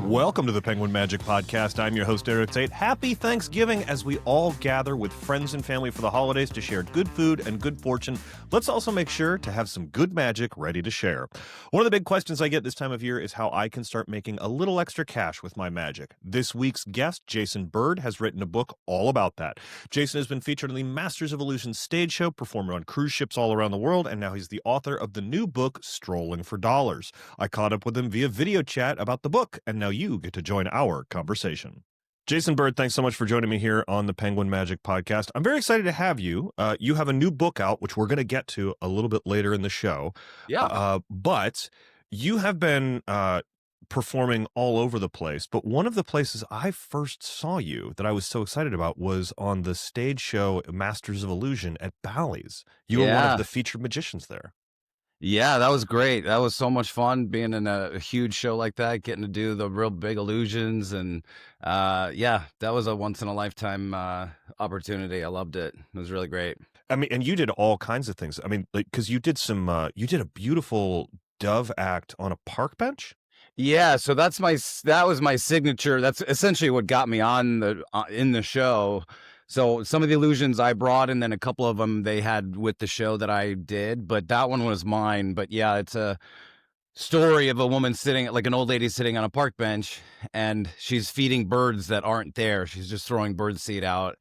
Welcome to the Penguin Magic Podcast. I'm your host, Eric Tate. Happy Thanksgiving as we all gather with friends and family for the holidays to share good food and good fortune. Let's also make sure to have some good magic ready to share. One of the big questions I get this time of year is how I can start making a little extra cash with my magic. This week's guest, Jason Bird, has written a book all about that. Jason has been featured on the Masters of Illusion stage show, performed on cruise ships all around the world, and now he's the author of the new book, Strolling for Dollars. I caught up with him via video chat about the book, and now you get to join our conversation. Jason Bird, thanks so much for joining me here on the Penguin Magic Podcast. I'm very excited to have you. You have a new book out, which we're going to get to a little bit later in the show. Yeah. But you have been performing all over the place. But one of the places I first saw you that I was so excited about was on the stage show Masters of Illusion at Bally's. You were one of the featured magicians there. Yeah, that was great. That was so much fun being in a huge show like that, getting to do the real big illusions. And that was a once in a lifetime opportunity. I loved it. It was really great. I mean, and you did all kinds of things. I mean, like, because you did you did a beautiful dove act on a park bench. Yeah, so that was my signature. That's essentially what got me on in the show. So some of the illusions I brought, and then a couple of them they had with the show that I did, but that one was mine. But yeah, it's a story of a woman sitting, like an old lady sitting on a park bench, and she's feeding birds that aren't there. She's just throwing birdseed out.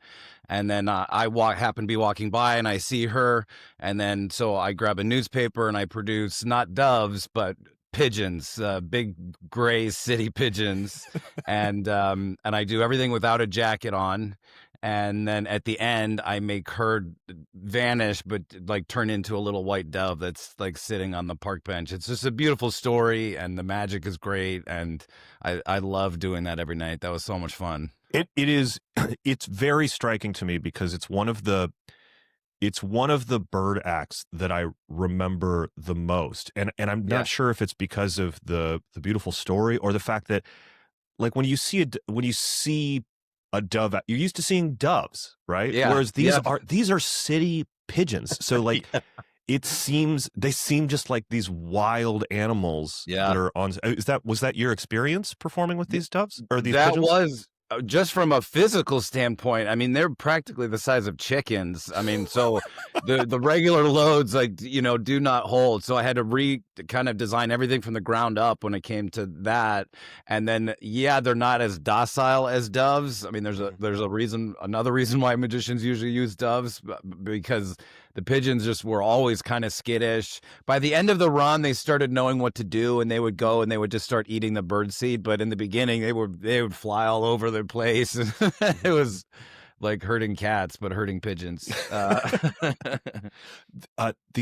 And then I happen to be walking by, and I see her, and then so I grab a newspaper and I produce not doves, but pigeons, big gray city pigeons, and I do everything without a jacket on. And then at the end, I make her vanish, but like turn into a little white dove that's like sitting on the park bench. It's just a beautiful story, and the magic is great. And I love doing that every night. That was so much fun. It is. It's very striking to me because it's one of the bird acts that I remember the most. And I'm not sure if it's because of the beautiful story or the fact that, like, when you see a dove, you're used to seeing doves, right? Yeah. Whereas these are city pigeons. So like they seem just like these wild animals that are on. Was that your experience performing with these doves or these pigeons? Was just from a physical standpoint. I mean, they're practically the size of chickens. I mean, so the regular loads, like, do not hold. So I had to kind of design everything from the ground up when it came to that. And then, they're not as docile as doves. I mean, there's another reason why magicians usually use doves, because the pigeons just were always kind of skittish. By the end of the run, they started knowing what to do, and they would go and they would just start eating the birdseed. But in the beginning, they would fly all over the place. It was like herding cats, but herding pigeons. The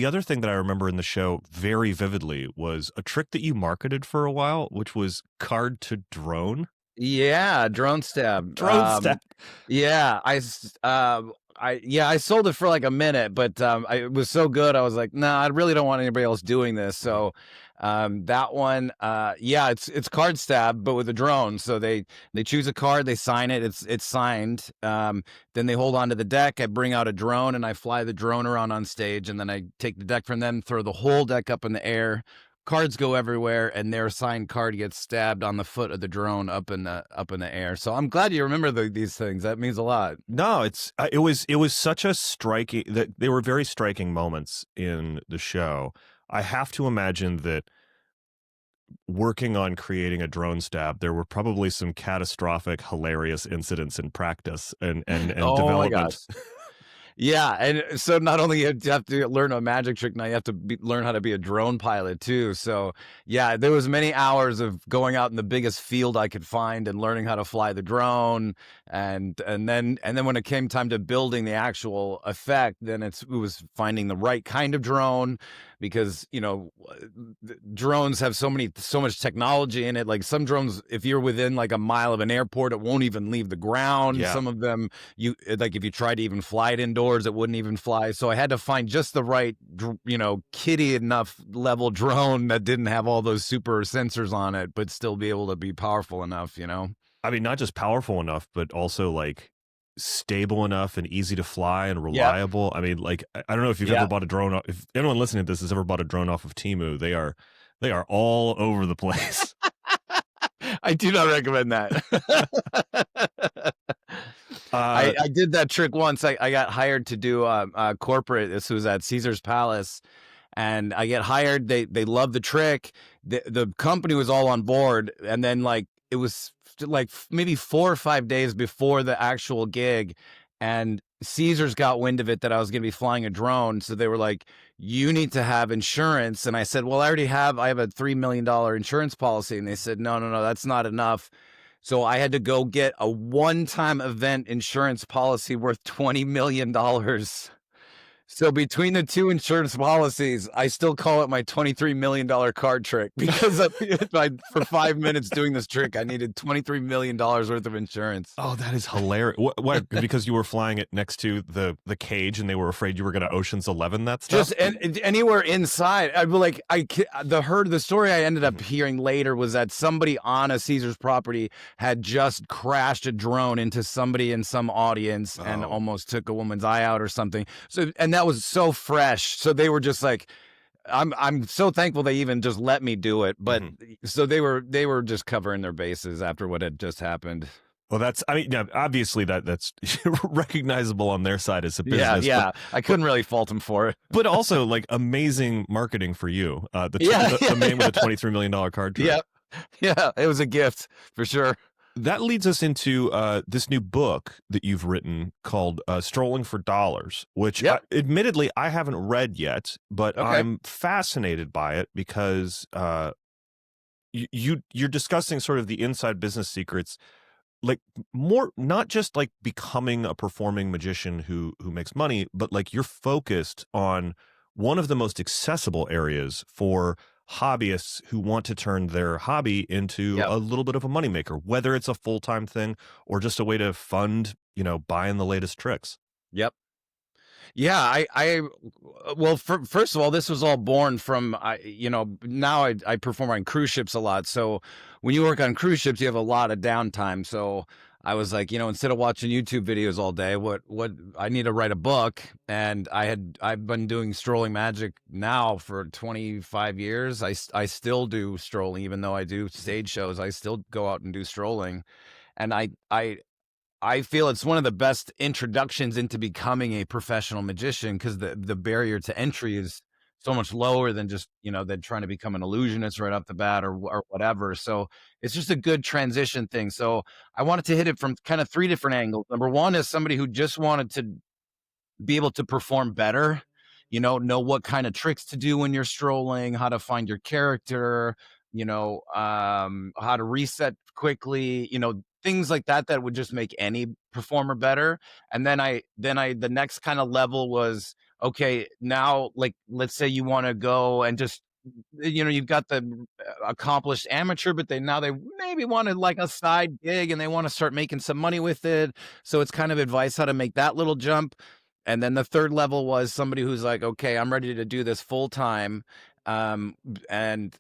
other thing that I remember in the show very vividly was a trick that you marketed for a while, which was card to drone. Yeah, drone stab. Yeah, I sold it for like a minute, but it was so good. I was like, I really don't want anybody else doing this. So that one, it's card stab, but with a drone. So they choose a card, they sign it. It's signed. Then they hold on to the deck. I bring out a drone and I fly the drone around on stage, and then I take the deck from them, throw the whole deck up in the air. Cards go everywhere, and their signed card gets stabbed on the foot of the drone up in the air. So I'm glad you remember these things. That means a lot. No, it was such a striking that they were very striking moments in the show. I have to imagine that working on creating a drone stab, there were probably some catastrophic, hilarious incidents in practice and Oh development. my gosh. Yeah, and so not only you have to learn a magic trick, now you have to learn how to be a drone pilot too. So yeah, there was many hours of going out in the biggest field I could find and learning how to fly the drone, and then when it came time to building the actual effect, then it was finding the right kind of drone, because drones have so much technology in it. Like some drones, if you're within like a mile of an airport, it won't even leave the ground. Yeah. Some of them, if you try to even fly it indoors, it wouldn't even fly. So I had to find just the right, kiddie enough level drone that didn't have all those super sensors on it, but still be able to be powerful enough. I mean, not just powerful enough, but also like stable enough and easy to fly and Yep. reliable. I mean, like I don't know if you've ever Yeah. bought a drone. If anyone listening to this has ever bought a drone off of Temu, they are all over the place. I do not recommend that. Uh, I did that trick once. I got hired to do corporate. This was at Caesar's Palace, and I get hired. They love the trick. The company was all on board, and then like it was like maybe 4 or 5 days before the actual gig, and Caesar's got wind of it that I was going to be flying a drone, so they were like, "You need to have insurance." And I said, "Well, I already have. I have a $3 million insurance policy." And they said, "No, no, no, that's not enough." So I had to go get a one-time event insurance policy worth $20 million. So between the two insurance policies, I still call it my $23 million card trick because for 5 minutes doing this trick, I needed $23 million worth of insurance. oh, that is hilarious. What? Because you were flying it next to the cage, and they were afraid you were going to Ocean's 11 that stuff. Just anywhere inside. I'd be like, the story I ended up hearing later was that somebody on a Caesar's property had just crashed a drone into somebody in some audience and Oh. almost took a woman's eye out or something. So, and that was so fresh. So they were just like, I'm so thankful they even just let me do it. But so they were just covering their bases after what had just happened. Well, I mean, yeah, obviously that's recognizable on their side as a Yeah, business. yeah. I couldn't really fault them for it. But also like amazing marketing for you. Yeah, The man with a $23 million card trick. Yeah, yeah. It was a gift for sure. That leads us into this new book that you've written called Strolling for Dollars, which Yep. admittedly I haven't read yet, but Okay. I'm fascinated by it because you're discussing sort of the inside business secrets, like more not just like becoming a performing magician who makes money, but like you're focused on one of the most accessible areas for hobbyists who want to turn their hobby into Yep. a little bit of a moneymaker, whether it's a full-time thing or just a way to fund, buying the latest tricks. Yep. Yeah, well, first of all, this was all born from, now I perform on cruise ships a lot. So when you work on cruise ships, you have a lot of downtime. So I was like, instead of watching YouTube videos all day, what I need to write a book. And I've been doing strolling magic now for 25 years. I still do strolling, even though I do stage shows. I still go out and do strolling. And I feel it's one of the best introductions into becoming a professional magician because the barrier to entry is so much lower than just, than trying to become an illusionist right off the bat or whatever. So it's just a good transition thing. So I wanted to hit it from kind of three different angles. Number one is somebody who just wanted to be able to perform better, know what kind of tricks to do when you're strolling, how to find your character, how to reset quickly, things like that would just make any performer better. And the next kind of level was, okay, now, like, let's say you want to go and just, you've got the accomplished amateur, but they maybe wanted like a side gig and they want to start making some money with it. So it's kind of advice how to make that little jump. And then the third level was somebody who's like, okay, I'm ready to do this full time. Um, and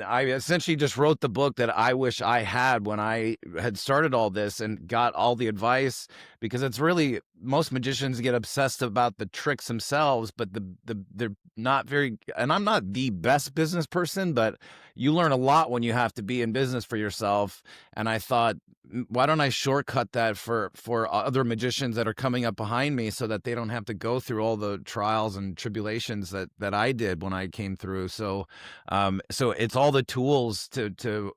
I essentially just wrote the book that I wish I had when I had started all this and got all the advice, because it's really, most magicians get obsessed about the tricks themselves, but they're not very, and I'm not the best business person, but you learn a lot when you have to be in business for yourself. And I thought, why don't I shortcut that for other magicians that are coming up behind me so that they don't have to go through all the trials and tribulations that I did when I came through. So it's all the tools to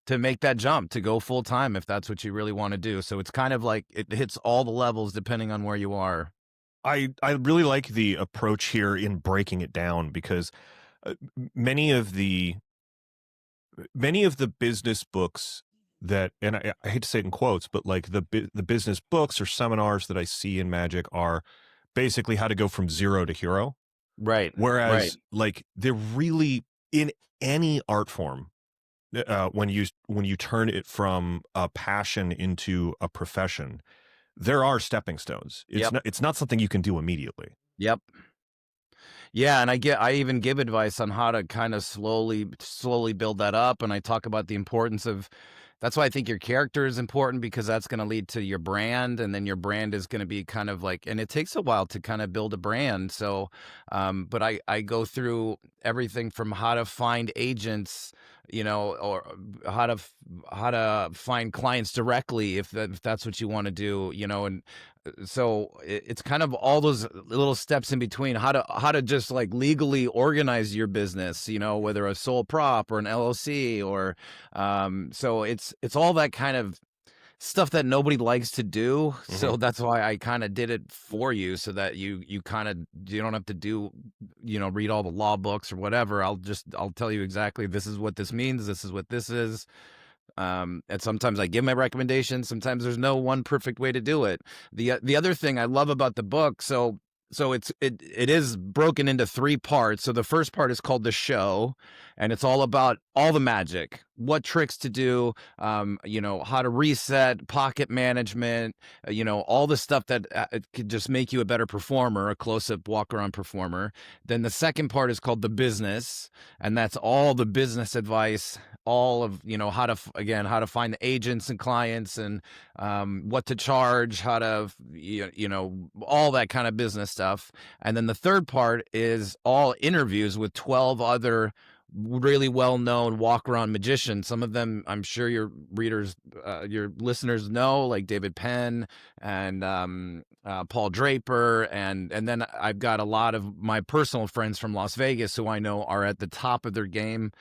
make that jump, to go full time if that's what you really want to do. So it's kind of like it hits all the levels depending on where you are. I really like the approach here in breaking it down because many of the business books that, and I hate to say it in quotes, but like the business books or seminars that I see in magic are basically how to go from zero to hero. Right. Whereas like they're really, in any art form, when you turn it from a passion into a profession, there are stepping stones. It's not something you can do immediately. Yep. Yeah, and I even give advice on how to kind of slowly build that up, and I talk about the importance of that's why I think your character is important, because that's going to lead to your brand, and then your brand is going to be kind of like, and it takes a while to kind of build a brand. So, but I go through everything from how to find agents, or how to how to find clients directly, if that's what you want to do, and so it's kind of all those little steps in between, how to just like legally organize your business, whether a sole prop or an LLC, or so it's all that kind of stuff that nobody likes to do. Hmm. So that's why I kind of did it for you, so that you kind of, you don't have to do, read all the law books or whatever. I'll tell you exactly, this is what this means, this is what this is. And sometimes I give my recommendations. Sometimes there's no one perfect way to do it. The other thing I love about the book, so it is broken into three parts. So the first part is called the show, and it's all about all the magic, what tricks to do, how to reset, pocket management, all the stuff that it could just make you a better performer, a close-up walk-around performer. Then the second part is called the business, and that's all the business advice, all of, again, how to find the agents and clients, and what to charge, how to, all that kind of business stuff. And then the third part is all interviews with 12 other really well-known walk-around magicians. Some of them I'm sure your readers, your listeners know, like David Penn and Paul Draper, and then I've got a lot of my personal friends from Las Vegas who I know are at the top of their game,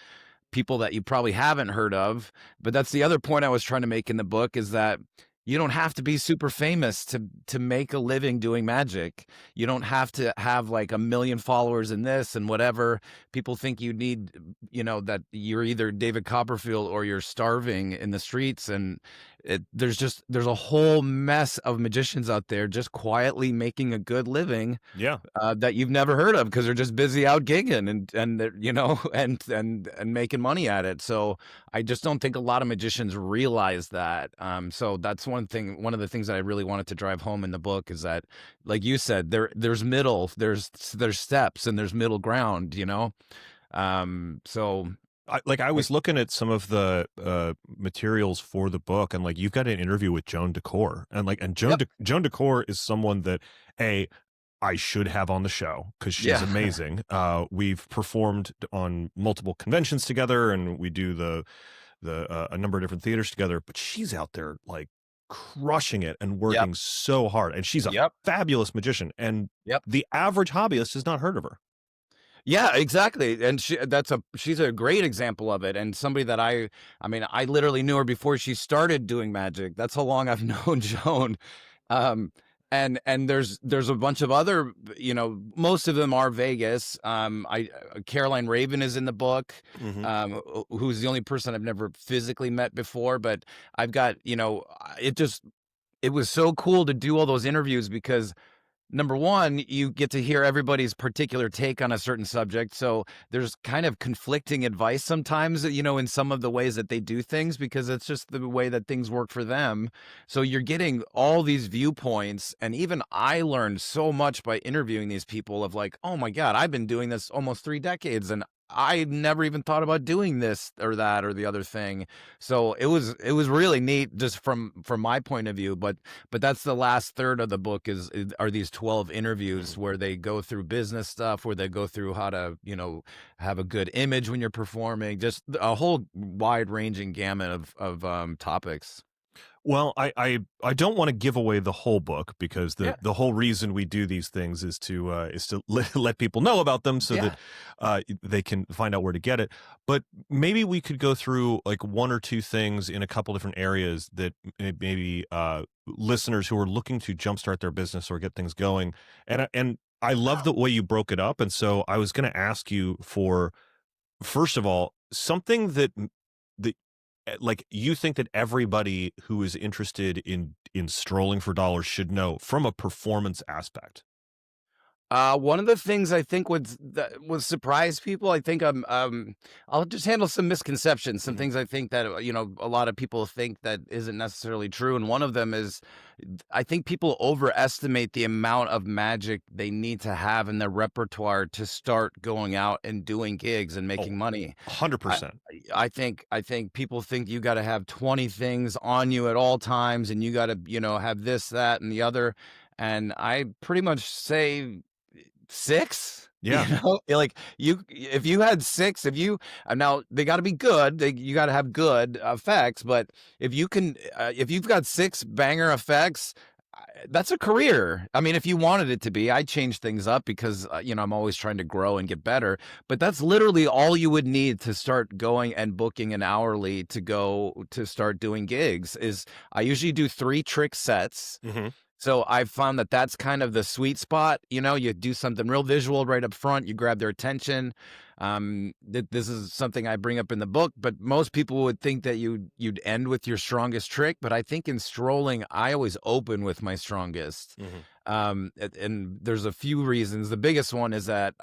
people that you probably haven't heard of. But that's the other point I was trying to make in the book, is that you don't have to be super famous to make a living doing magic. You don't have to have like a million followers in this and whatever. People think you need, that you're either David Copperfield or you're starving in the streets. And there's a whole mess of magicians out there just quietly making a good living, Yeah. that you've never heard of, because they're just busy out gigging, and they're, and making money at it. So I just don't think a lot of magicians realize that. So that's one of the things that I really wanted to drive home in the book, is that, like you said, there's steps, and there's middle ground. So I like, was looking at some of the materials for the book, and like you've got an interview with Joan Decor, and yep, Joan Decor is someone that I should have on the show because she's yeah, amazing. We've performed on multiple conventions together, and we do the a number of different theaters together. But she's out there like crushing it and yep, working so hard, and she's a yep, fabulous magician. And yep. the average hobbyist has not heard of her. Yeah, exactly. And she's a great example of it, and somebody that I mean, I literally knew her before she started doing magic. That's how long I've known Joan. Um, and there's a bunch of other, most of them are Vegas. I Caroline Raven is in the book, Hmm. who's the only person I've never physically met before, but I've got, it was so cool to do all those interviews, because number one, you get to hear everybody's particular take on a certain subject. So there's kind of conflicting advice sometimes, in some of the ways that they do things, because it's just the way that things work for them. So you're getting all these viewpoints. And even I learned so much by interviewing these people, of like, oh my God, I've been doing this almost 3 decades, and I never even thought about doing this or that or the other thing. So it was really neat, just from my point of view. But that's the last third of the book, are these 12 interviews where they go through business stuff, where they go through how to, have a good image when you're performing, just a whole wide ranging gamut of topics. Well, I don't want to give away the whole book because Yeah. the whole reason we do these things is to let people know about them so that Yeah. they can find out where to get it. But maybe we could go through like one or two things in a couple different areas that maybe listeners who are looking to jumpstart their business or get things going. And I love the way you broke it up. And so I was going to ask you for, first of all, something that like you think that everybody who is interested in strolling for dollars should know from a performance aspect. One of the things I think would surprise people, I think I'll just handle some misconceptions, some Mhm. things I think that a lot of people think that isn't necessarily true, and one of them is I think people overestimate the amount of magic they need to have in their repertoire to start going out and doing gigs and Oh, making money. I 100%. I think people think you got to have 20 things on you at all times, and you got to have this, that, and the other. And I pretty much say 6? Yeah. Like, if you had 6, if you now they gotta be good, you gotta have good effects, but if you've got 6 banger effects, that's a career. I mean, if you wanted it to be, I change things up because, I'm always trying to grow and get better, but that's literally all you would need to start going and booking an hourly to go to start doing gigs is I usually do 3 trick sets. Mhm. So I've found that that's kind of the sweet spot. You do something real visual right up front, you grab their attention. This is something I bring up in the book, but most people would think that you'd end with your strongest trick. But I think in strolling, I always open with my strongest. Mhm. And there's a few reasons. The biggest one is that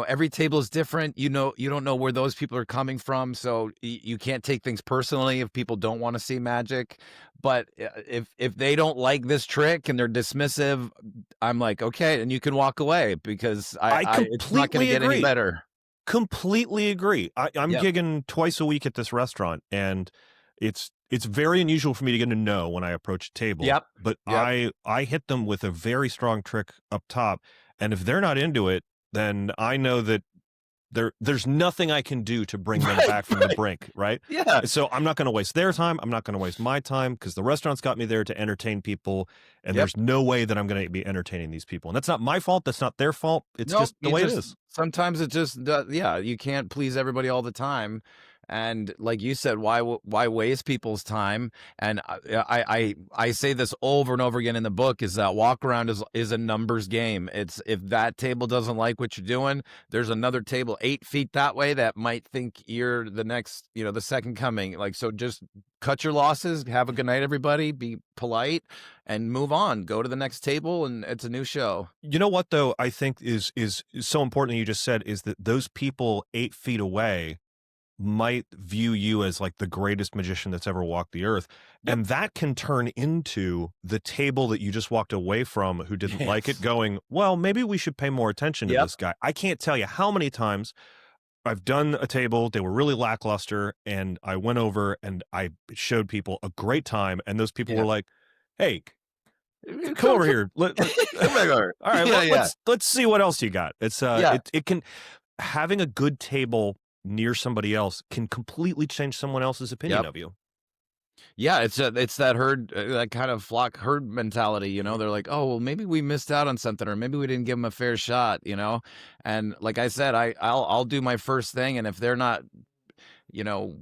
every table is different. You don't know where those people are coming from, so you can't take things personally if people don't want to see magic. But if they don't like this trick and they're dismissive, I'm like, okay, and you can walk away because I it's not going to completely get any agree. better. Completely agree. I'm Yep. gigging twice a week at this restaurant, and it's very unusual for me to get a no when I approach a table, Yep. but Yep. I hit them with a very strong trick up top, and if they're not into it, then I know that there's nothing I can do to bring them Right. back from the Right. brink, right? Yeah. So I'm not gonna waste their time, I'm not gonna waste my time because the restaurant's got me there to entertain people, and Yep. there's no way that I'm gonna be entertaining these people, and that's not my fault, that's not their fault, it's Nope. just the way it is. Sometimes it just yeah, you can't please everybody all the time. And like you said, why waste people's time? And I say this over and over again in the book is that walk around is a numbers game. It's if that table doesn't like what you're doing, there's another table 8 feet that way that might think you're the next, the second coming. Like, so just cut your losses, have a good night, everybody, be polite and move on. Go to the next table and it's a new show. You know what though, I think is so important that you just said is that those people 8 feet away might view you as like the greatest magician that's ever walked the earth. Yep. And that can turn into the table that you just walked away from who didn't like it Yes. going, well, maybe we should pay more attention to Yep. this guy. I can't tell you how many times I've done a table, they were really lackluster, and I went over and I showed people a great time, and those people were Yeah. like, hey, come Come over come here. come back over. All right, Yeah, yeah. let's see what else you got. It's Yeah. it can having a good table near somebody else can completely change someone else's opinion Yep. of you. Yeah, it's that herd, that kind of flock herd mentality, Mhm. they're like, "Oh, well, maybe we missed out on something, or maybe we didn't give them a fair shot," you know? And like I said, I'll do my first thing, and if they're not, you know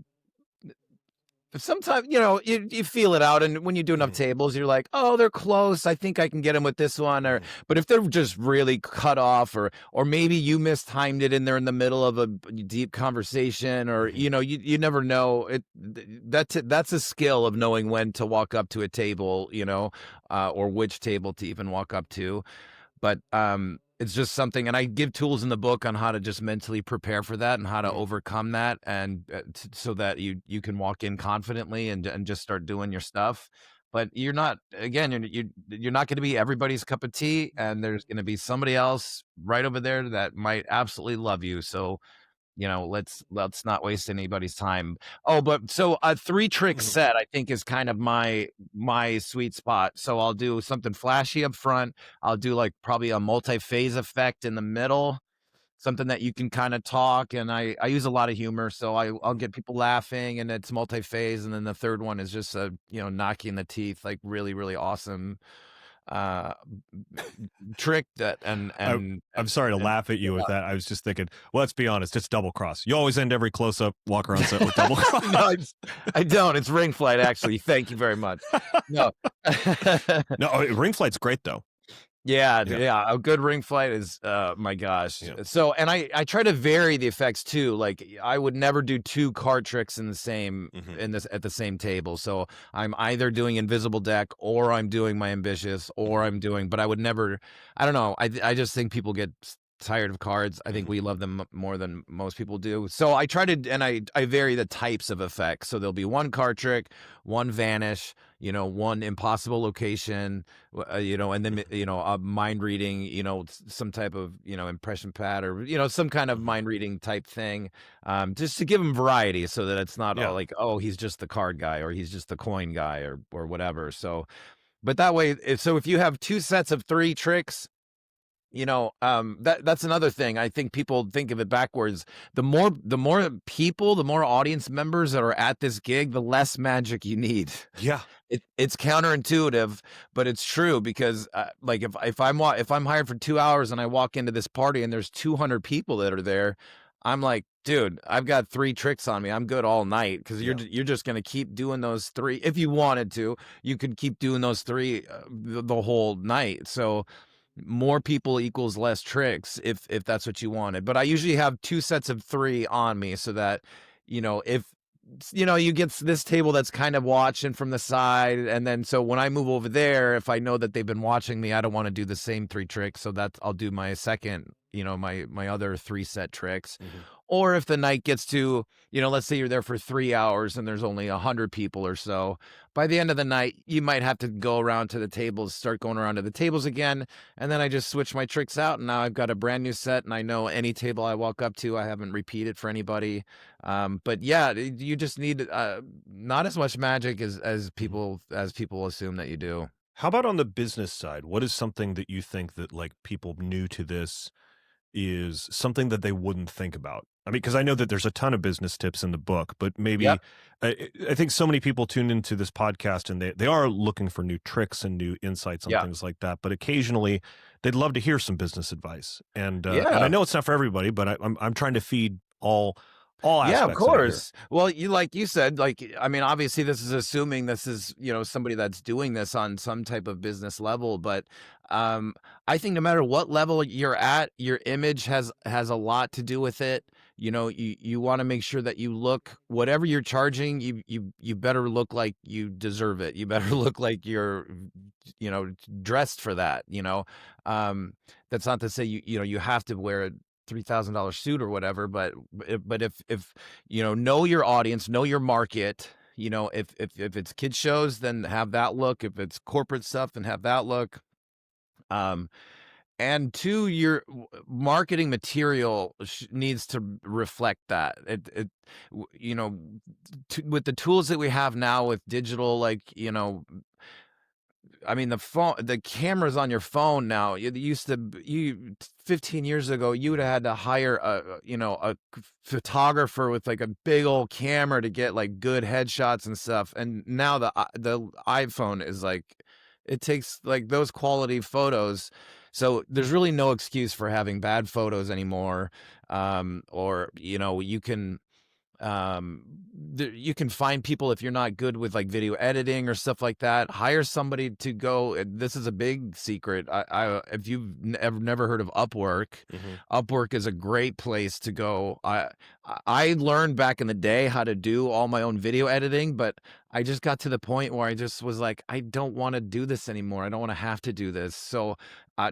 sometimes, you feel it out, and when you do enough Mhm. tables, you're like, "Oh, they're close. I think I can get them with this one." Or, Mhm. but if they're just really cut off, or maybe you mistimed it, and they're in the middle of a deep conversation, or Mhm. you never know. That's a skill of knowing when to walk up to a table, or which table to even walk up to. But, it's just something, and I give tools in the book on how to just mentally prepare for that and how to Mhm. overcome that, and, so that you can walk in confidently and just start doing your stuff. But you're not again, you're not gonna be everybody's cup of tea, and there's gonna be somebody else right over there that might absolutely love you. So, let's not waste anybody's time. Oh, but so a 3 trick Mhm. set I think is kind of my sweet spot. So I'll do something flashy up front. I'll do like probably a multi-phase effect in the middle, something that you can kind of talk, and I use a lot of humor, so I'll Mhm. get people laughing, and it's multi-phase, and then the third one is just a, knocking the teeth, like really, really awesome uh trick that I I'm sorry to and laugh at you with that. I was just thinking, well, let's be honest, it's double cross. You always end every close up walk around set with double No, cross. I don't. It's ring flight, actually. Thank you very much. No. No, ring flight's great though. Yeah, Yeah. yeah, a good ring flight is, my gosh. Yeah. So, and I try to vary the effects too. Like, I would never do 2 card tricks in the same Hmm. in this at the same table. So, I'm either doing invisible deck, or I'm doing my ambitious, or Hmm. I'm doing, but I would never, I don't know. I just think people get tired of cards. I think Hmm. we love them more than most people do. So, I try to, and I vary the types of effects. So, there'll be one card trick, one vanish, one impossible location, and then, Hmm. mind reading, some type of, impression pad, or, some kind of Hmm. mind reading type thing, just to give them variety, so that it's not all Yeah. like, oh, he's just the card guy, or he's just the coin guy, or whatever. So, but that way, if you have 2 sets of 3 tricks, that's another thing. I think people think of it backwards. The more people, the more audience members that are at this gig, the less magic you need. Yeah. It's counterintuitive, but it's true, because, like, if I'm hired for 2 hours and I walk into this party and there's 200 people that are there, I'm like, dude, I've got 3 tricks on me. I'm good all night, because Yeah. you're just gonna keep doing those 3. If you wanted to, you could keep doing those 3, the whole night. So, more people equals less tricks, if that's what you wanted. But I usually have 2 sets of 3 on me, so that, if you get this table that's kind of watching from the side, and then, so when I move over there, if I know that they've been watching me, I don't want to do the same 3 tricks, so that I'll do my second, my other 3 set tricks. Hmm. Or if the night gets to, let's say you're there for 3 hours and there's only 100 people or so, by the end of the night, you might have to go around to the tables, start going around to the tables again. And then I just switch my tricks out, and now I've got a brand new set, and I know any table I walk up to, I haven't repeated for anybody. But yeah, you just need, not as much magic as Hmm. people assume that you do. How about on the business side? What is something that you think that like people new to this is something that they wouldn't think about? I mean, because I know that there's a ton of business tips in the book, but Yep. maybe I think so many people tune into this podcast and they are looking for new tricks and new insights on Yeah. things like that. But occasionally, they'd love to hear some business advice, and I Yeah. know it's not for everybody, but I'm trying to feed all Yeah, of aspects of it here. course. Well, like you said, like, I mean, obviously this is assuming this is, somebody that's doing this on some type of business level, but, um I think no matter what level you're at, your image has a lot to do with it. You want to make sure that you look, whatever you're charging, you better look like you deserve it. You better Hmm. look like you're, dressed for that, Um that's not to say you have to wear a $3,000 suit or whatever, but if know your audience, know your market. If it's kids shows, then have that look. If it's corporate stuff, then have that look. Um, and two, your marketing material needs to reflect that. It w- you know, with the tools that we have now with digital, like, I mean, the cameras on your phone now. You used to, 15 years ago, you would have had to hire a photographer with like a big old camera to get like good headshots and stuff. And now the iPhone is like, it takes like those quality photos. So there's really no excuse for having bad photos anymore. Or, you can, um you can find people, if you're not good with like video editing or stuff like that, hire somebody to go. This is a big secret. If you've never heard of Upwork, Hmm. Upwork is a great place to go. I learned back in the day how to do all my own video editing, but I just got to the point where I just was like, I don't want to do this anymore. I don't want to have to do this. So,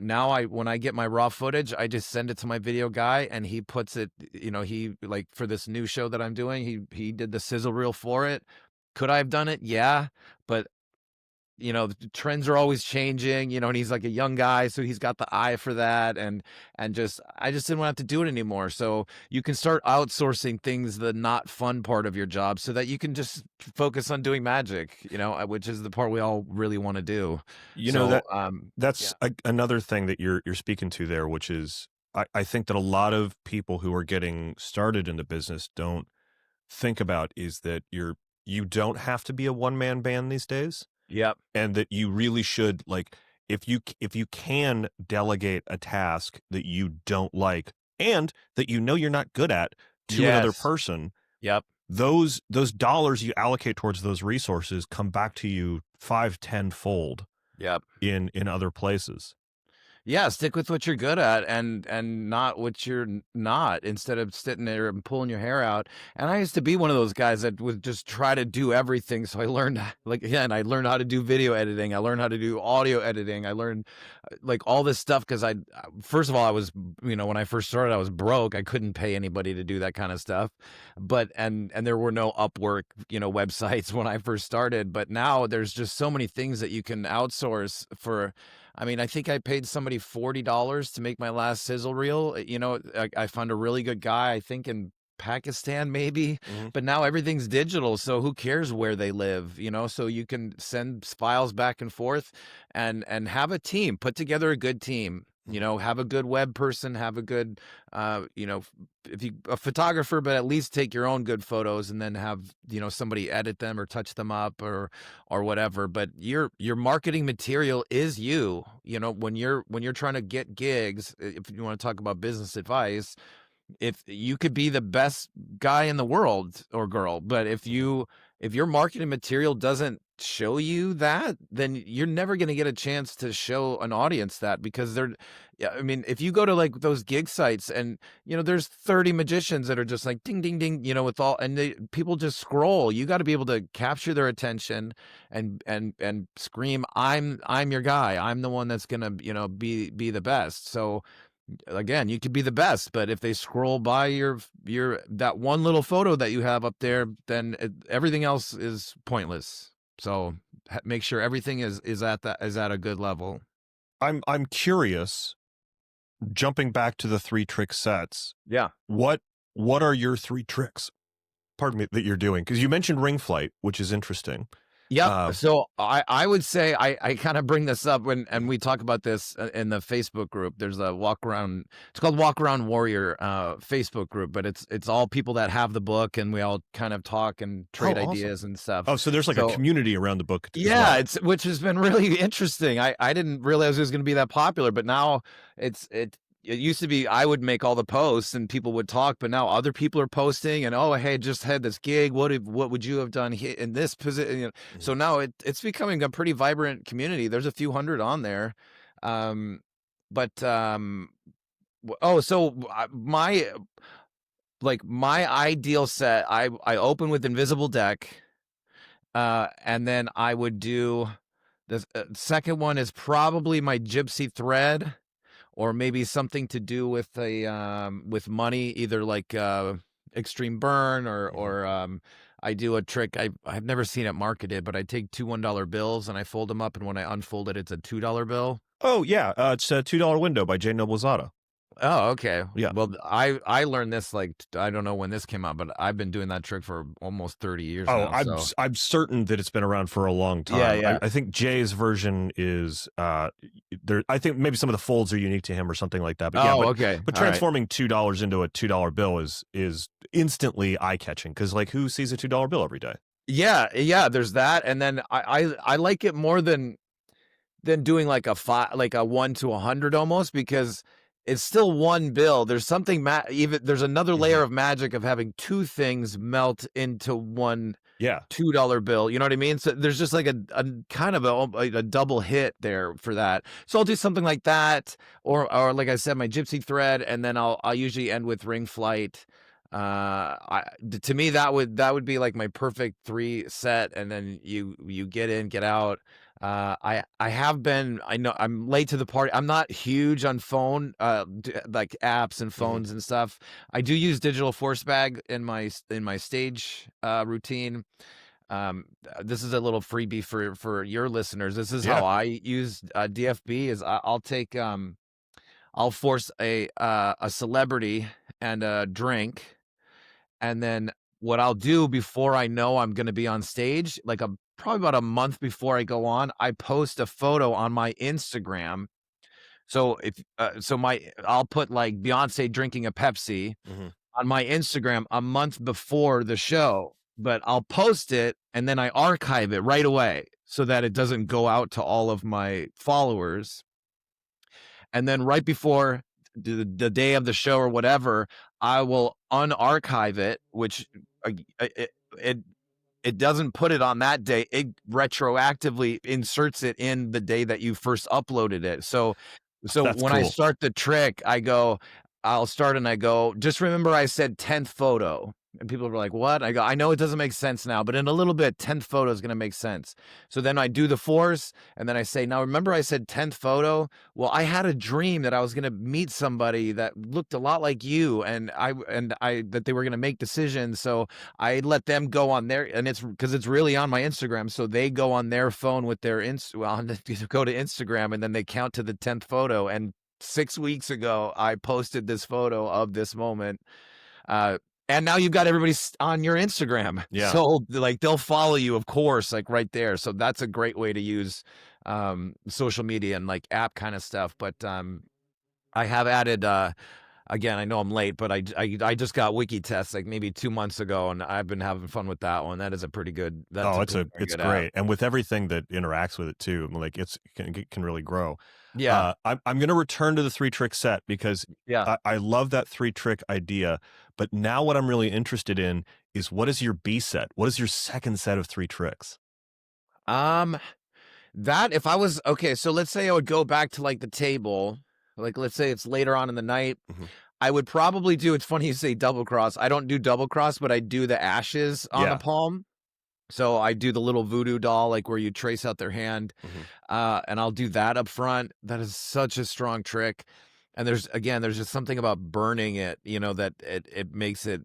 now when I get my raw footage, I just send it to my video guy, and he puts it, he, like, for this new show that I'm doing, he did the sizzle reel for it. Could I have done it? Yeah. But, the trends are always changing, and he's like a young guy, so he's got the eye for that. And I just didn't want to have to do it anymore. So you can start outsourcing things, the not fun part of your job, so that you can just focus on doing magic, which is the part we all really want to do. You know So, that yeah. that's another thing that you're speaking to there, which is I think that a lot of people who are getting started in the business don't think about is that you don't have to be a one man band these days, Yep. and that you really should like if you can delegate a task that you don't like and that you know you're not good at to another Yes. person, Yep. those dollars you allocate towards those resources come back to you 5, 10 fold Yep. in other places. Yeah, stick with what you're good at and not what you're not, instead of sitting there and pulling your hair out. And I used to be one of those guys that would just try to do everything. So I learned like again, I learned how to do video editing. I learned how to do audio editing. I learned like all this stuff because first of all, I was, when I first started, I was broke. I couldn't pay anybody to do that kind of stuff. But and there were no Upwork, websites when I first started. But now there's just so many things that you can outsource for. I mean, I think I paid somebody $40 to make my last sizzle reel. I found a really good guy, I think in Pakistan maybe, Mhm. but now everything's digital, so who cares where they live, so you can send files back and forth and have a team, put together a good team. Have a good web person, have a good, if you a photographer, but at least take your own good photos and then have somebody edit them or touch them up or whatever. But your marketing material is you. When you're trying to get gigs, if you want to talk about business advice, if you could be the best guy in the world or girl, but if your marketing material doesn't show you that, then you're never going to get a chance to show an audience that, because yeah, I mean, if you go to like those gig sites and there's 30 magicians that are just like ding ding ding, with all, and people just scroll. You got to be able to capture their attention and scream, I'm your guy. I'm the one that's going to be the best. So again, you could be the best, but if they scroll by your that one little photo that you have up there, then everything else is pointless. So make sure everything is at a good level. I'm curious, jumping back to the 3 trick sets. Yeah. What are your 3 tricks? Pardon me, that you're doing, because you mentioned ring flight, which is interesting. Yep. Uh, So I would say I kind of bring this up and we talk about this in the Facebook group. There's a walk around. It's called Walk Around Warrior Facebook group, but it's all people that have the book, and we all kind of talk and oh, trade awesome. ideas and stuff. Oh, so there's like a So community around the book as yeah, well. which has been really interesting. I didn't realize it was going to be that popular, but now it used to be I would make all the posts and people would talk, but now other people are posting and, oh, hey, just had this gig. What would you have done in this position? So now it's becoming a pretty vibrant community. There's a few hundred on there. But so my ideal set, I open with Invisible Deck. And then I would do the second one is probably my gypsy thread, or maybe something to do with with money, either like extreme burn or I do a trick. I've never seen it marketed, but I take 2 $1 bills and I fold them up, and when I unfold it, it's a $2 bill. Oh yeah, it's a $2 window by Jay Noblezada. Oh, okay. Yeah. Well, I learned this like I don't know when this came out, but I've been doing that trick for almost 30 years Oh, now. So I'm certain that it's been around for a long time. yeah, yeah. I think Jay's version is there. I think maybe some of the folds are unique to him or something like that. But yeah, Oh, but, okay. but All right. transforming $2 into a $2 bill is instantly eye catching, because like who sees a $2 bill every day? Yeah, yeah. There's that, and then I like it more than doing like a 1 to 100 almost, because it's still one bill. There's something even there's another layer of magic of having two things melt into one Yeah. $2 bill. You know what I mean? So there's just like a kind of a double hit there for that. So I'll do something like that, or like I said, my gypsy thread, and then I'll usually end with ring flight. To me that would be like my perfect 3 set, and then you get in, get out. I have been, I know I'm late to the party. I'm not huge on phone, like apps and phones and stuff. I do use digital force bag in my stage routine. This is a little freebie for your listeners. This is Yeah. how I use DFB. Is I'll take I'll force a celebrity and a drink, and then what I'll do before I know I'm going to be on stage, like probably about a month before I go on, I post a photo on my Instagram. So I'll put like Beyonce drinking a Pepsi Mhm. on my Instagram a month before the show, but I'll post it and then I archive it right away so that it doesn't go out to all of my followers. And then right before the day of the show or whatever, I will unarchive it, which it it doesn't put it on that day. It retroactively inserts it in the day that you first uploaded it. So So That's when I cool. start the trick, I'll start and I go, just remember I said 10th photo. And people are like, what? I go, I know it doesn't make sense now, but in a little bit, 10th photo is going to make sense. So then I do the force and then I say, now remember I said 10th photo? Well, I had a dream that I was going to meet somebody that looked a lot like you that they were going to make decisions. So I let them go on their, and it's because it's really on my Instagram. So they go on their phone with their go to Instagram and then they count to the 10th photo. And 6 weeks ago, I posted this photo of this moment. And now you've got everybody on your Instagram. Yeah. So like they'll follow you, of course, like right there. So that's a great way to use social media and like app kind of stuff. But I have added again, I know I'm late, but I just got wiki test like maybe 2 months ago, and I've been having fun with that one. That is a pretty good. Oh, it's very it's good great, app. and with everything that interacts with it too, like it can really grow. Yeah, I'm going to return to the 3-trick set because yeah. I love that 3-trick idea. But now what I'm really interested in is what is your B set? What is your second set of 3 tricks? That if I was okay, so let's say I would go back to like the table, like let's say it's later on in the night. Mhm. I would probably do. It's funny you say double cross. I don't do double cross, but I do the ashes on the Yeah. palm. So I do the little voodoo doll, like where you trace out their hand, Mhm. and I'll do that up front. That is such a strong trick. And there's just something about burning it, that it makes it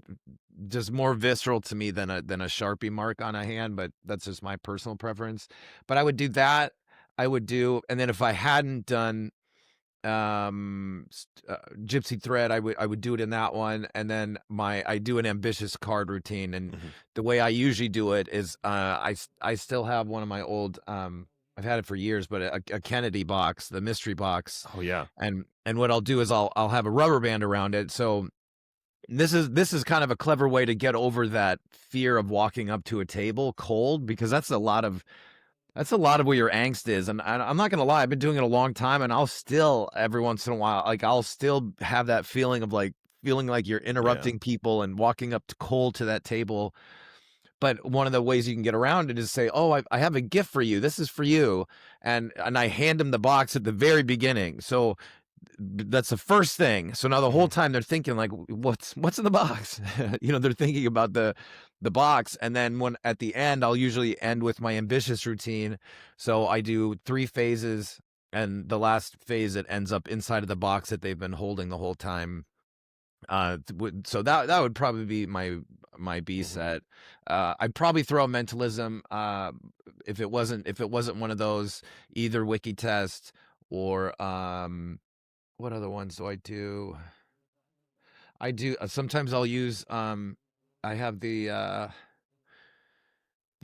just more visceral to me than a Sharpie mark on a hand. But that's just my personal preference. But I would do that. And then if I hadn't done gypsy thread, I would do it in that one. And then I do an ambitious card routine, and Mhm. the way I usually do it is I still have one of my old I've had it for years, but a Kennedy box, the mystery box. Oh yeah. And what I'll do is I'll have a rubber band around it. So this is kind of a clever way to get over that fear of walking up to a table cold, because that's a lot of where your angst is. And I'm not going to lie, I've been doing it a long time, and I'll still, every once in a while, like I'll still have that feeling of like feeling like you're Yeah. interrupting people and walking up to cold to that table. But one of the ways you can get around it is say, oh, I have a gift for you. This is for you. And I hand them the box at the very beginning. So that's the first thing. So now the whole Mhm. time they're thinking like, what's in the box? They're thinking about the box. And then when at the end, I'll usually end with my ambitious routine. So I do 3 phases, and the last phase, it ends up inside of the box that they've been holding the whole time. So that would probably be my B Mhm. set. I'd probably throw mentalism. If it wasn't one of those, either wiki test or what other ones do I do? I do sometimes I'll use I have the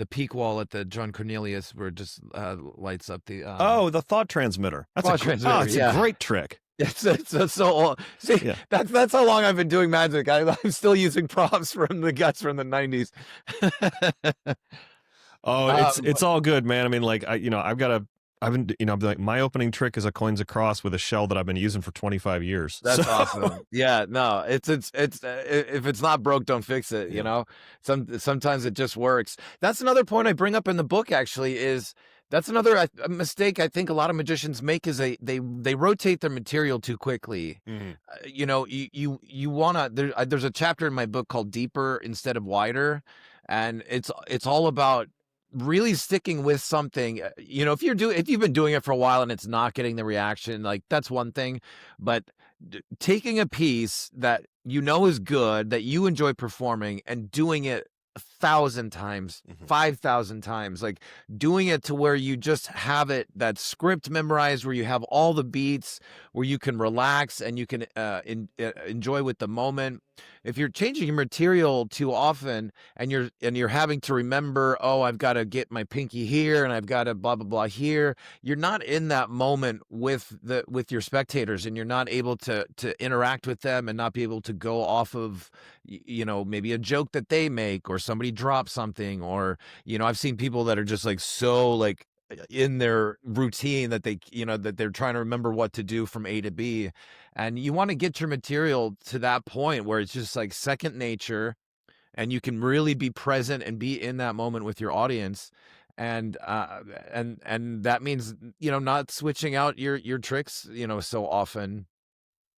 peak wall at the John Cornelius where it just lights up the Oh, the thought transmitter. thought transmitter. It's a Yeah. great trick. It's so old. See, Yeah. that's how long I've been doing magic. I'm still using props from the guts from the 90s. Oh, it's But all good, man. I mean, like I've been, I'm like my opening trick is a coins across with a shell that I've been using for 25 years. So that's awesome. Yeah, no, if it's not broke, don't fix it. yeah. Sometimes it just works. That's another point I bring up in the book. Actually, is that's another a mistake I think a lot of magicians make, is they rotate their material too quickly. Mhm. You wanna there's a chapter in my book called Deeper Instead of Wider, and it's all about really sticking with something. If you've been doing it for a while and it's not getting the reaction, like that's one thing, but taking a piece that is good, that you enjoy performing, and doing it 1,000 times, Mhm. 5,000 times, like doing it to where you just have that script memorized, where you have all the beats, where you can relax and you can enjoy with the moment. If you're changing your material too often, and you're having to remember, oh, I've got to get my pinky here and I've got to blah blah blah here, you're not in that moment with your spectators, and you're not able to interact with them, and not be able to go off of maybe a joke that they make, or somebody drops something, or I've seen people that are just like so like in their routine that that they're trying to remember what to do from A to B. And you want to get your material to that point where it's just like second nature, and you can really be present and be in that moment with your audience. and that means, not switching out your tricks, so often.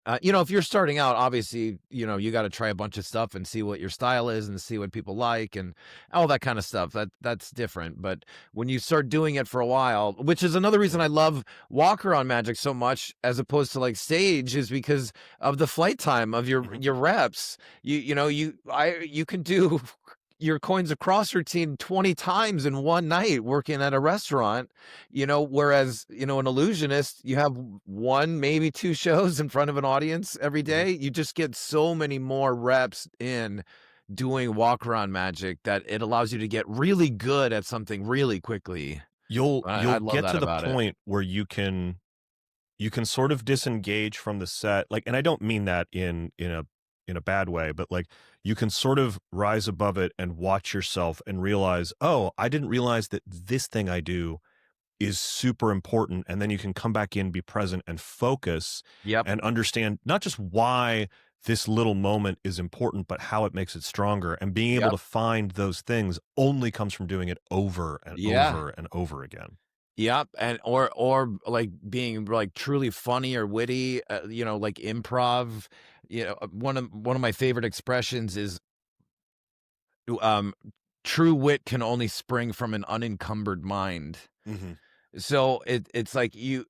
If you're starting out, obviously, you got to try a bunch of stuff and see what your style is and see what people like and all that kind of stuff. That's different. But when you start doing it for a while, which is another reason Yeah. I love Walker on Magic so much as opposed to like stage, is because of the flight time of your Mhm. your reps. You can do your coins across routine 20 times in one night working at a restaurant, whereas, an illusionist, you have one, maybe two shows in front of an audience every Mhm. day. You just get so many more reps in doing walk around magic that it allows you to get really good at something really quickly. I You'll love get that to the about it. point where you can sort of disengage from the set, like, and I don't mean that in a bad way, but like you can sort of rise above it and watch yourself and realize, oh, I didn't realize that this thing I do is super important, and then you can come back in, be present, and focus, Yep. and understand not just why this little moment is important, but how it makes it stronger. And being able Yep. to find those things only comes from doing it over and Yeah. over and over again. Yep, and or like being like truly funny or witty, like improv. One of my favorite expressions is, um, true wit can only spring from an unencumbered mind. Hmm. So it's like you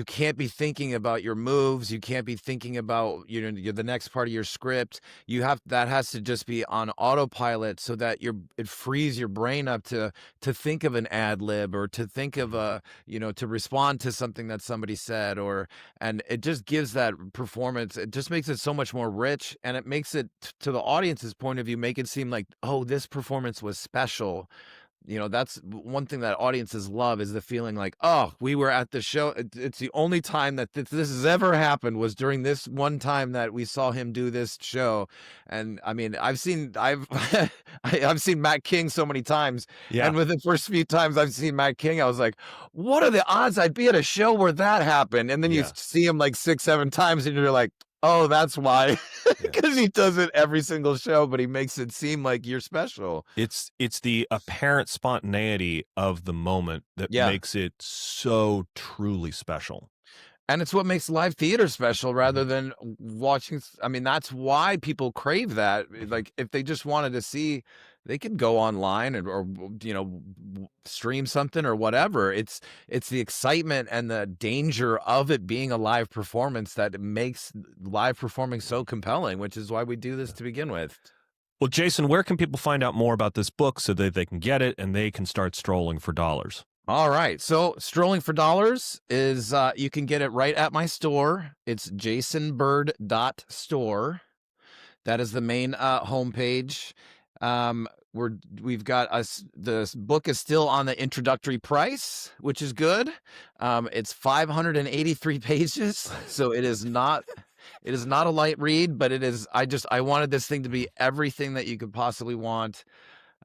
can't be thinking about your moves. You can't be thinking about, the next part of your script. That has to just be on autopilot so that it frees your brain up to think of an ad lib, or to think of to respond to something that somebody said, and it just gives that performance. It just makes it so much more rich, and it makes it, to the audience's point of view, make it seem like, oh, this performance was special. That's one thing that audiences love, is the feeling like, oh, we were at the show. It's the only time that this has ever happened, was during this one time that we saw him do this show. And I mean, I've seen Matt King so many times. Yeah. And with the first few times I've seen Matt King, I was like, what are the odds I'd be at a show where that happened? And then you Yeah. see him like 6, 7 times and you're like, oh, that's why. Yeah. Because he does it every single show, but he makes it seem like you're special. It's the apparent spontaneity of the moment that Yeah. makes it so truly special. And it's what makes live theater special Mhm. rather than watching. I mean, that's why people crave that. Mhm. Like, if they just wanted to see, they could go online, or stream something or whatever. It's the excitement and the danger of it being a live performance that makes live performing so compelling, which is why we do this to begin with. Well, Jason, where can people find out more about this book so that they can get it and they can start strolling for dollars? All right. So Strolling for Dollars is, you can get it right at my store. It's jasonbird.store. That is the main homepage. We've got us. The book is still on the introductory price, which is good. It's 583 pages, so it is not a light read, but it is. I wanted this thing to be everything that you could possibly want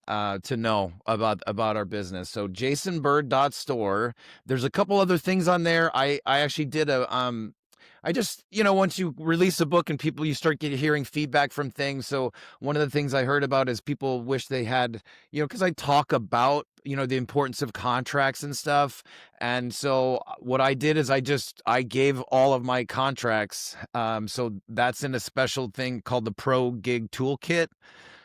to know about our business. So jasonbird.store. There's a couple other things on there. I actually did I just, once you release a book and people, you start hearing feedback from things. So one of the things I heard about is people wish they had, because I talk about, the importance of contracts and stuff. And so what I did is I gave all of my contracts. So that's in a special thing called the Pro Gig Toolkit.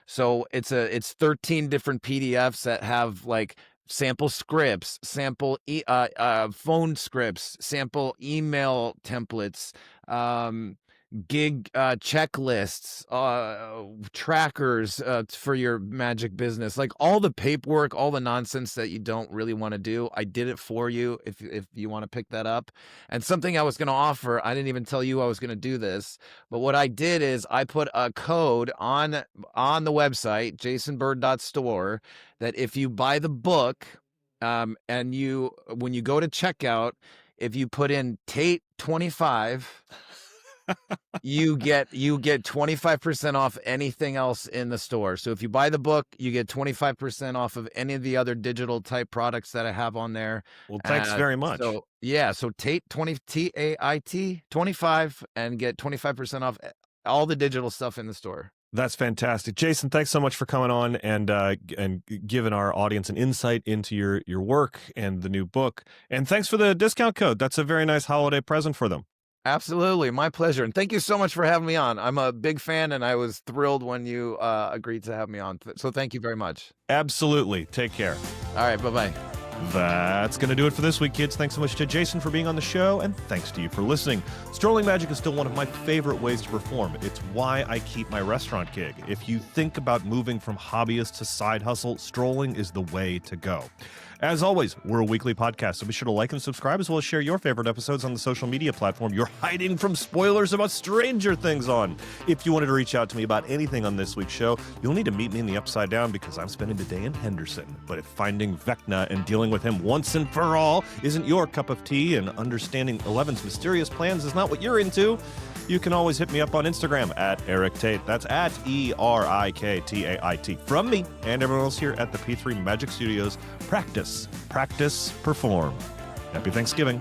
So it's 13 different PDFs that have like sample scripts, sample phone scripts, sample email templates, gig checklists, trackers for your magic business, like all the paperwork, all the nonsense that you don't really want to do. I did it for you if you want to pick that up. And something I was going to offer, I didn't even tell you I was going to do this, but what I did is I put a code on the website jasonbird.store, that if you buy the book, and when you go to checkout, if you put in Tate 25, you get 25% off anything else in the store. So if you buy the book, you get 25% off of any of the other digital type products that I have on there. Well, thanks very much. So yeah, so Tate 20, TAIT 25, and get 25% off all the digital stuff in the store. That's fantastic. Jason, thanks so much for coming on and giving our audience an insight into your work and the new book. And thanks for the discount code. That's a very nice holiday present for them. Absolutely. My pleasure. And thank you so much for having me on. I'm a big fan, and I was thrilled when you agreed to have me on. So thank you very much. Absolutely. Take care. All right. Bye-bye. That's going to do it for this week, kids. Thanks so much to Jason for being on the show, and thanks to you for listening. Strolling Magic is still one of my favorite ways to perform. It's why I keep my restaurant gig. If you think about moving from hobbyist to side hustle, Strolling is the way to go. As always, we're a weekly podcast, so be sure to like and subscribe, as well as share your favorite episodes on the social media platform you're hiding from spoilers about Stranger Things on. If you wanted to reach out to me about anything on this week's show, you'll need to meet me in the Upside Down, because I'm spending the day in Henderson. But if finding Vecna and dealing with him once and for all isn't your cup of tea, and understanding Eleven's mysterious plans is not what you're into, you can always hit me up on Instagram at Eric Tate. That's at ERIKTAIT. From me and everyone else here at the P3 Magic Studios, practice, perform. Happy Thanksgiving.